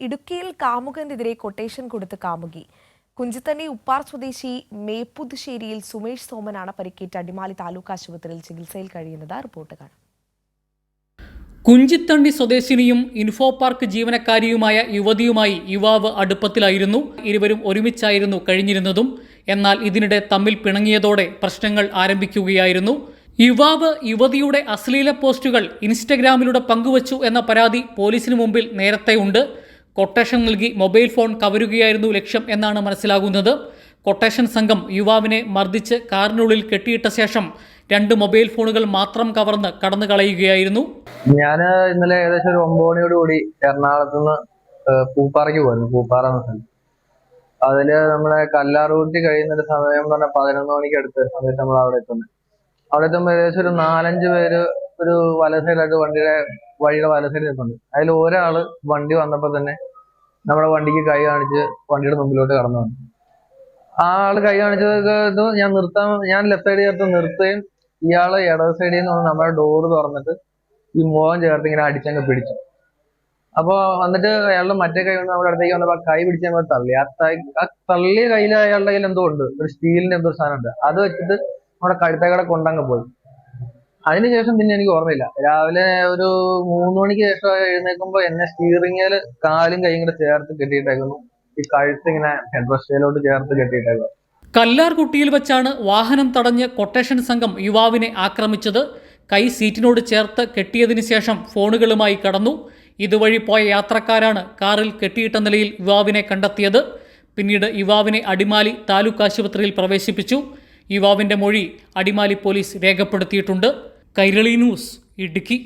ഇടുക്കിയിൽ കാമുകനെതിരെ കൊട്ടേഷൻ കൊടുത്ത് കാമുകി. കുഞ്ചത്തണ്ണി ഉപ്പാർ സ്വദേശി മേപ്പുതുശ്ശേരിയിൽ സുമേഷ് സോമനാണ് പരിക്കേറ്റ അടിമാലി താലൂക്ക് ആശുപത്രിയിൽ ചികിത്സയിൽ കഴിയുന്നത്. റിപ്പോർട്ട് കാണാം. കുഞ്ചിത്തണ്ണി സ്വദേശിനിയും ഇൻഫോ പാർക്ക് ജീവനക്കാരിയുമായ യുവതിയുമായി യുവാവ് അടുപ്പത്തിലായിരുന്നു. ഇരുവരും ഒരുമിച്ചായിരുന്നു കഴിഞ്ഞിരുന്നതും. എന്നാൽ ഇതിനിടെ തമ്മിൽ പിണങ്ങിയതോടെ പ്രശ്നങ്ങൾ ആരംഭിക്കുകയായിരുന്നു. യുവാവ് യുവതിയുടെ അശ്ലീല പോസ്റ്റുകൾ ഇൻസ്റ്റഗ്രാമിലൂടെ പങ്കുവച്ചു എന്ന പരാതി പോലീസിന് മുമ്പിൽ നേരത്തെയുണ്ട്. കൊട്ടേഷൻ നൽകി മൊബൈൽ ഫോൺ കവരുകയായിരുന്നു ലക്ഷ്യം എന്നാണ് മനസ്സിലാകുന്നത്. കൊട്ടേഷൻ സംഘം യുവാവിനെ മർദ്ദിച്ച് കാറിനുള്ളിൽ കെട്ടിയിട്ട ശേഷം 2 മൊബൈൽ ഫോണുകൾ മാത്രം കവർന്ന് കടന്നു കളയുകയായിരുന്നു. ഞാൻ ഇന്നലെ ഏകദേശം ഒരു 9 മണിയോടുകൂടി എറണാകുളത്ത് നിന്ന് പൂപ്പാറയ്ക്ക് പോയിരുന്നു. പൂപ്പാറ എന്ന സ്ഥലം. അതില് നമ്മുടെ കല്ലാർ റൂട്ടിൽ കഴിയുന്ന സമയം പറഞ്ഞാൽ 11 മണിക്ക് അടുത്ത സമയത്ത് നമ്മൾ അവിടെ എത്തുമ്പോൾ ഏകദേശം ഒരു 4-5 പേര് ഒരു വല സൈഡായിട്ട് വഴിയുടെ വല സൈഡിൽ നിൽക്കുന്നുണ്ട്. അതിൽ ഒരാള് വണ്ടി വന്നപ്പോ തന്നെ നമ്മുടെ വണ്ടിക്ക് കൈ കാണിച്ച് വണ്ടിയുടെ മുമ്പിലോട്ട് കടന്നു വന്നു. ആ ആള് കൈ കാണിച്ചത് ഞാൻ ലെഫ്റ്റ് സൈഡിൽ ചേർത്ത് നിർത്തുകയും ഇയാള് ഇടത് സൈഡിൽ നിന്ന് നമ്മുടെ ഡോറ് തുറന്നിട്ട് ഈ മുഖം ചേർത്ത് ഇങ്ങനെ അടിച്ചങ്ങ് പിടിച്ചു. അപ്പൊ വന്നിട്ട് അയാളുടെ മറ്റേ കൈ കൊണ്ട് നമ്മുടെ അടുത്തേക്ക് വന്നപ്പോ കൈ പിടിച്ച് നമ്മൾ തള്ളി. ആ തള്ളിയ കയ്യിൽ അയാളുടെ കയ്യിൽ എന്തോ ഉണ്ട്, ഒരു സ്റ്റീലിന്റെ എന്തോ സാധനം ഉണ്ട്. അത് വെച്ചിട്ട് നമ്മുടെ കഴുത്തേക്കടെ കൊണ്ടങ്ങ് പോയി. അതിനുശേഷം പിന്നെ എനിക്ക് ഓർമ്മയില്ല. രാവിലെ ഒരു 3 മണിക്ക് ശേഷം എഴുന്നേൽക്കുമ്പോ എന്നെ സ്റ്റീറിങ്ങില് കാലും കൈയും കൂടെ ചേർത്ത് കെട്ടിയിട്ടേക്കുന്നു. ഈ കഴുത്ത് ഇങ്ങനെ ഹെഡ് റെസ്റ്റിലോട്ട് ചേർത്ത് കെട്ടിയിട്ടേക്കുന്നു. കല്ലാർകുട്ടിയിൽ വെച്ചാണ് വാഹനം തടഞ്ഞ് കൊട്ടേഷൻ സംഘം യുവാവിനെ ആക്രമിച്ചത്. കൈ സീറ്റിനോട് ചേർത്ത് കെട്ടിയതിനു ശേഷം ഫോണുകളുമായി കടന്നു. ഇതുവഴി പോയ യാത്രക്കാരാണ് കാറിൽ കെട്ടിയിട്ട നിലയിൽ യുവാവിനെ കണ്ടെത്തിയത്. പിന്നീട് യുവാവിനെ അടിമാലി താലൂക്ക് ആശുപത്രിയിൽ പ്രവേശിപ്പിച്ചു. യുവാവിന്റെ മൊഴി അടിമാലി പോലീസ് രേഖപ്പെടുത്തിയിട്ടുണ്ട്. കൈരളി ന്യൂസ്, ഇടുക്കി.